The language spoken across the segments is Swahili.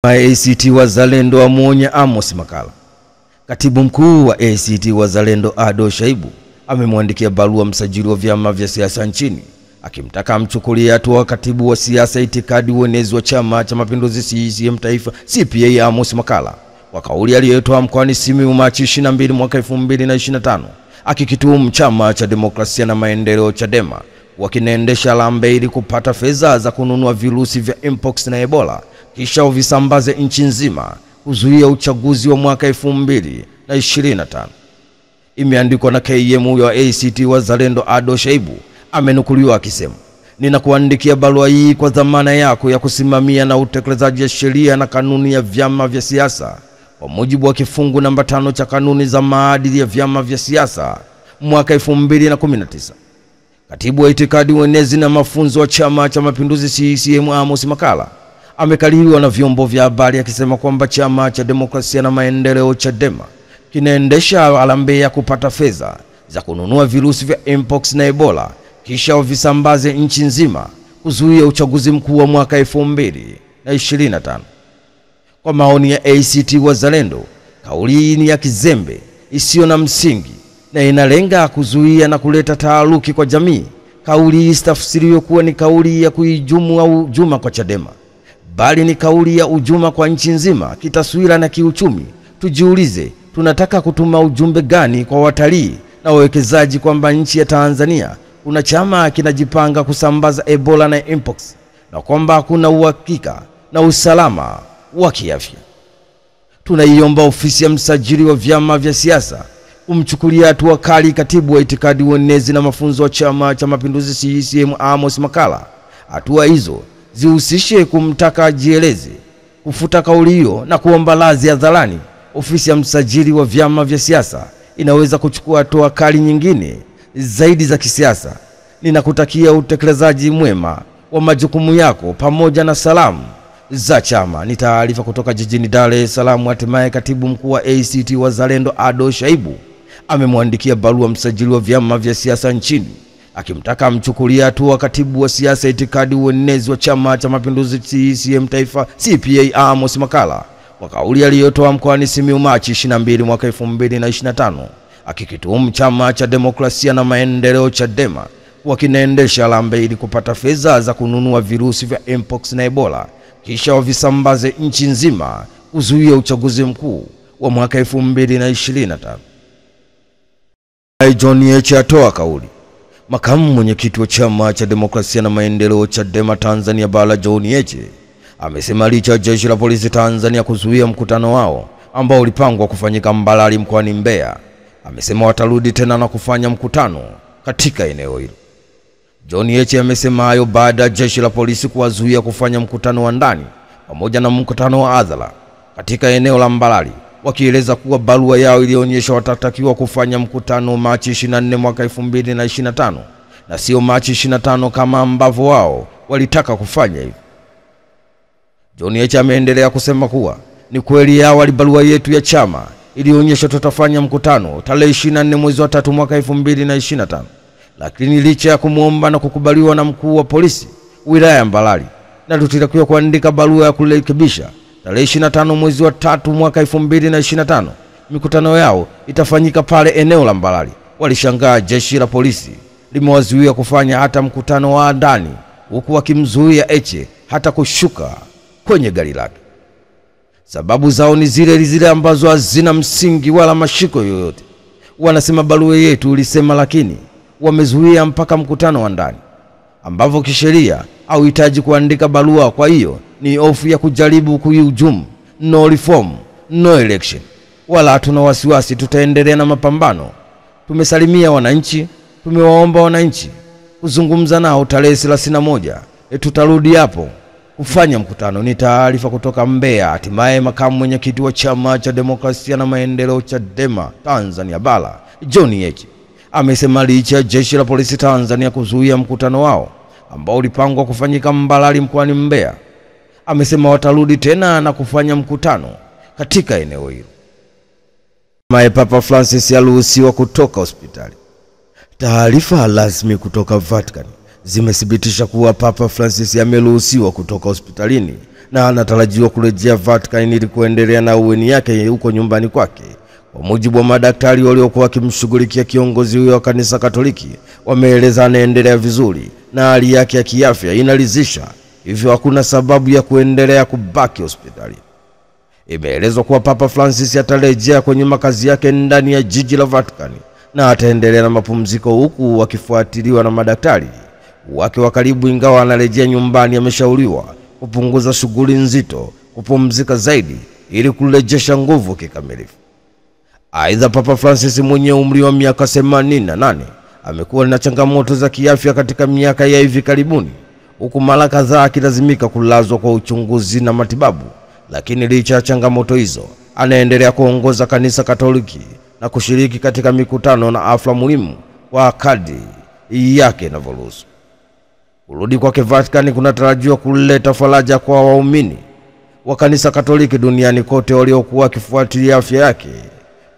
ACT Wazalendo amuonya Amos Makalla. Katibu mkuu wa ACT Wazalendo Ado Shaibu amemwandikia barua msajili wa vyama vya siasa nchini akimtaka amchukulie hatua katibu wa siasa, itikadi, uenezi wa Chama cha Mapinduzi CCM Taifa CPA Amos Makalla kwa kauli aliyotoa mkoani Simiyu Machi 22 mwaka 2025 akikituhumu Chama cha Demokrasia na Maendeleo Chadema wakinaendesha lambe ili kupata fedha za kununua virusi vya Mpox na Ebola kisha uvisambaze nchi nzima kuzuia uchaguzi wa mwaka 2025. Imeandikwa na KM wa ACT Wazalendo Ado Shaibu. Amenukuliwa akisema, "Ninakuandikia barua hii kwa dhamana yako ya kusimamia na utekelezaji wa sheria na kanuni ya vyama vya siasa kwa mujibu wa kifungu namba 5 cha kanuni za maadili ya vyama vya siasa mwaka 2019. Katibu wa itikadi, uenezi na mafunzo wa Chama cha Mapinduzi CCM Amos Makalla amekaririwa na vyombo vya habari akisema kwamba Chama cha Demokrasia na Maendeleo Chadema kinaendesha harambee ya kupata fedha za kununua virusi vya Mpox na Ebola kisha visambaze nchi nzima kuzuia uchaguzi mkuu wa mwaka 2025. Kwa maoni ya ACT Wazalendo, kauli hii ni ya kizembe, isiyo na msingi na inalenga kuzuia na kuleta taharuki kwa jamii. Kauli hii istafsiriwe kuwa ni kauli ya kuijumu au ujuma kwa Chadema, bali ni kauli ya ujuma kwa nchi nzima kitaswira na kiuchumi. Tujiulize, tunataka kutuma ujumbe gani kwa watalii na wawekezaji kwamba nchi ya Tanzania kuna chama kinajipanga kusambaza Ebola na Mpox na kwamba hakuna uhakika na usalama wa kiafya? Tunaiomba ofisi ya msajili wa vyama vya siasa kumchukulia hatua kali katibu wa itikadi, uenezi na mafunzo wa Chama cha Mapinduzi CCM Amos Makalla. Hatua hizo zihusishe kumtaka ajieleze, kufuta kauli hiyo na kuomba radhi hadharani. Ofisi ya msajili wa vyama vya siasa inaweza kuchukua hatua kali nyingine zaidi za kisiasa. Ninakutakia utekelezaji mwema wa majukumu yako pamoja na salamu za chama. Ni taarifa kutoka jijini Dar es Salaam. Hatimaye katibu mkuu wa ACT Wazalendo Ado Shaibu amemwandikia barua msajili wa vyama vya siasa nchini akimtaka amchukulie hatua katibu wa siasa, itikadi, uenezi wa Chama cha Mapinduzi CCM Taifa CPA Amos Makalla kwa kauli aliyotoa mkoani Simiyu Machi 22 mwaka 2025 akikituhumu Chama cha Demokrasia na Maendeleo Chadema wakinaendesha lambe ili kupata fedha za kununua virusi vya Mpox na Ebola kisha wavisambaze nchi nzima kuzuia uchaguzi mkuu wa mwaka 2025. John Heche atoa kauli. Makamu mwenyekiti wa Chama cha Demokrasia na Maendeleo Chadema Tanzania Bara John Heche amesema licha jeshi la polisi Tanzania kuzuia mkutano wao ambao ulipangwa kufanyika Mbalali mkoani Mbeya, amesema watarudi tena na kufanya mkutano katika eneo hilo. John Heche amesema hayo baada ya jeshi la polisi kuwazuia kufanya mkutano wa ndani pamoja na mkutano wa hadhara katika eneo la Mbalali, wakieleza kuwa barua yao ilionyesha watatakiwa kufanya mkutano Machi 24 mwaka 2025 na sio Machi 25 kama ambavyo wao walitaka kufanya hivyo. John Heche ameendelea kusema kuwa ni kweli awali barua yetu ya chama ilionyesha tutafanya mkutano tarehe 24 mwezi wa 3 mwaka 2025, lakini licha ya kumuomba na kukubaliwa na mkuu wa polisi wilaya Mbalali na tutatakiwa kuandika barua ya kurekebisha tarehe 25 mwezi wa 3 mwaka 2025 mikutano yao itafanyika pale eneo la Mbalali, walishangaa jeshi la polisi limewazuia kufanya hata mkutano wa ndani, huku wakimzuia Heche hata kushuka kwenye gari lake. Sababu zao ni zile ambazo hazina msingi wala mashiko yoyote. Wanasema barua yetu ilisema, lakini wamezuia mpaka mkutano wa ndani ambavyo kisheria au hitaji kuandika barua. Kwa hiyo ni hofu ya kujaribu kuihujumu. No reform, no election. Wala hatuna wasiwasi, tutaendelea na mapambano. Tumesalimia wananchi, tumewaomba wananchi kuzungumza nao tarehe 31. Tutarudi hapo kufanya mkutano. Ni taarifa kutoka Mbeya. Hatimaye makamu mwenyekiti wa Chama cha Demokrasia na Maendeleo Chadema Tanzania Bara John Heche amesema licha jeshi la polisi Tanzania kuzuia mkutano wao ambao ulipangwa kufanyika Mbalali mkoani Mbeya, amesema watarudi tena na kufanya mkutano katika eneo hilo. Papa Francis aliruhusiwa kutoka hospitali. Taarifa rasmi kutoka Vatican zimethibitisha kuwa Papa Francis ameruhusiwa kutoka hospitalini na anatarajiwa kurejea Vatican ili kuendelea na uweni yake huko nyumbani kwake. Kwa mujibu wa madaktari waliokuwa wakimshughulikia kiongozi huyo wa kanisa Katoliki, wameeleza anaendelea vizuri na hali yake ya kiafya inaridhisha, hivyo hakuna sababu ya kuendelea kubaki hospitali. Imeelezwa kuwa Papa Francis atarejea kwenye makazi yake ndani ya jiji la Vatican na ataendelea na mapumziko huku akifuatiliwa na madaktari wake wa karibu. Ingawa anarejea nyumbani, ameshauriwa kupunguza shughuli nzito, kupumzika zaidi ili kurejesha nguvu kikamilifu. Aidha, Papa Francis mwenye umri wa miaka 88 amekuwa na changamoto za kiafya katika miaka ya hivi karibuni, huku mara kadhaa akilazimika kulazwa kwa uchunguzi na matibabu. Lakini licha ya changamoto hizo, anaendelea kuongoza kanisa Katoliki na kushiriki katika mikutano na hafla muhimu kwa kadri yake inavyoruhusu. Kurudi kwake Vatican kunatarajiwa kuleta faraja kwa waumini wa kanisa Katoliki duniani kote waliokuwa wakifuatilia afya yake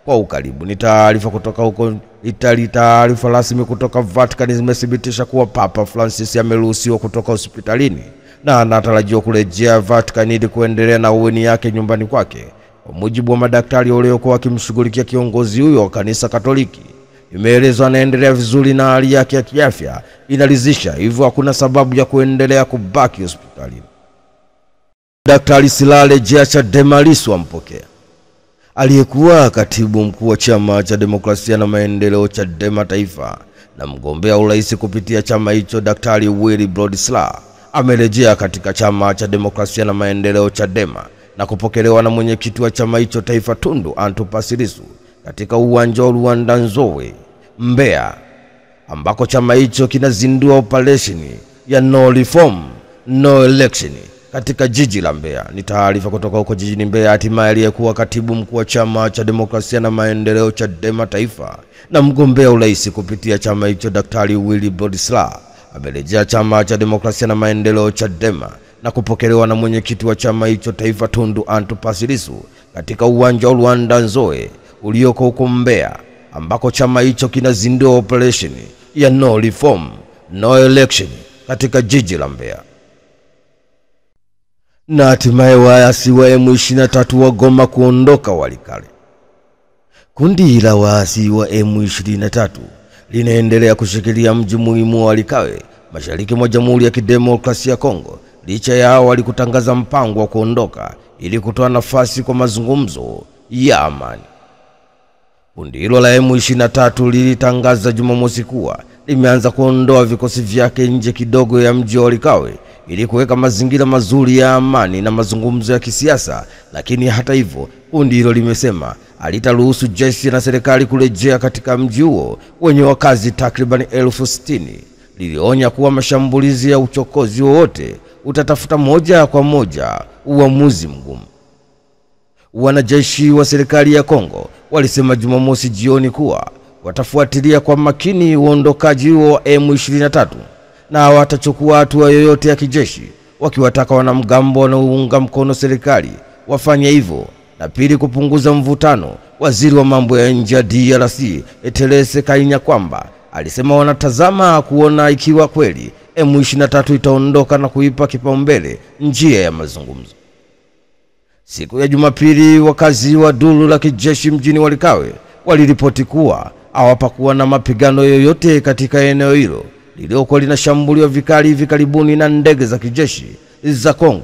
kwa ukaribu. Ni taarifa kutoka huko Italy. Taarifa rasmi kutoka Vatican zimethibitisha kuwa Papa Francis ameruhusiwa kutoka hospitalini na anatarajiwa kurejea Vatican ili kuendelea na uweni yake nyumbani kwake. Kwa mujibu wa madaktari waliokuwa wakimshughulikia kiongozi huyo wa kanisa Katoliki, imeelezwa anaendelea vizuri na hali yake ya kiafya inaridhisha, hivyo hakuna sababu ya kuendelea kubaki hospitalini. Daktari Silale Jecha Demalisu ampokea. Aliyekuwa katibu mkuu wa chama cha demokrasia na maendeleo Chadema Taifa na mgombea urais kupitia chama hicho, Daktari Willibrod Slaa amerejea katika chama cha demokrasia na maendeleo Chadema na kupokelewa na mwenyekiti wa chama hicho Taifa Tundu Antipas Lissu katika uwanja wa Rwandanzowe, Mbeya, ambako chama hicho kinazindua operesheni ya No Reform No Election katika jiji la Mbeya. Ni taarifa kutoka huko jijini Mbeya. Hatimaye aliyekuwa katibu mkuu wa chama cha demokrasia na maendeleo Chadema Taifa na mgombea urais kupitia chama hicho, Daktari Willibrod Slaa amerejea chama cha demokrasia na maendeleo Chadema na kupokelewa na mwenyekiti wa chama hicho Taifa Tundu Antipas Lissu katika uwanja wa Rwandanzowe ulioko huko Mbeya, ambako chama hicho kinazindua operation ya No Reform No Election katika jiji la Mbeya. Na hatimaye waasi wa M23 wagoma kuondoka Walikale. Kundi la waasi wa M23 linaendelea kushikilia mji muhimu wa Walikale mashariki mwa Jamhuri ya Kidemokrasia ya Kongo, licha ya awali kutangaza mpango wa kuondoka ili kutoa nafasi kwa mazungumzo ya amani. Kundi hilo la M23 lilitangaza Jumamosi kuwa limeanza kuondoa vikosi vyake nje kidogo ya mji wa Walikale ili kuweka mazingira mazuri ya amani na mazungumzo ya kisiasa. Lakini hata hivyo, kundi hilo limesema halitaruhusu jeshi na serikali kurejea katika mji huo wenye wakazi takriban 60,000. Lilionya kuwa mashambulizi ya uchokozi wowote utatafuta moja kwa moja uamuzi mgumu. Wanajeshi wa serikali ya Kongo walisema Jumamosi jioni kuwa watafuatilia kwa makini uondokaji huo wa M23 na watachukua hatua yoyote ya kijeshi, wakiwataka wanamgambo wanaounga mkono serikali wafanye hivyo. Na pili, kupunguza mvutano. Waziri wa mambo ya nje ya DRC Etelese Kainya kwamba alisema wanatazama kuona ikiwa kweli M23 itaondoka na kuipa kipaumbele njia ya mazungumzo. Siku ya Jumapili, wakazi wa duru la kijeshi mjini Walikale waliripoti kuwa hawapakuwa na mapigano yoyote katika eneo hilo liliokuwa linashambuliwa vikali hivi karibuni na ndege za kijeshi za Kongo.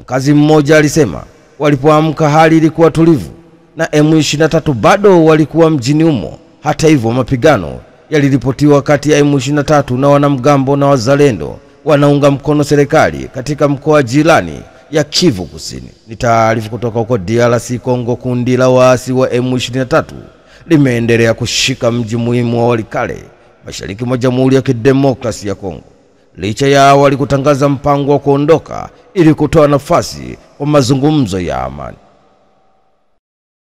Mkazi mmoja alisema walipoamka hali ilikuwa tulivu na M23 bado walikuwa mjini humo. Hata hivyo, mapigano yaliripotiwa kati ya M23 na wanamgambo na wazalendo wanaunga mkono serikali katika mkoa jirani ya Kivu Kusini. Ni taarifa kutoka huko DRC Kongo. Kundi la waasi wa M23 limeendelea kushika mji muhimu wa Walikale mashariki mwa Jamhuri ya Kidemokrasia ya Kongo, licha ya awali kutangaza mpango wa kuondoka ili kutoa nafasi kwa mazungumzo ya amani.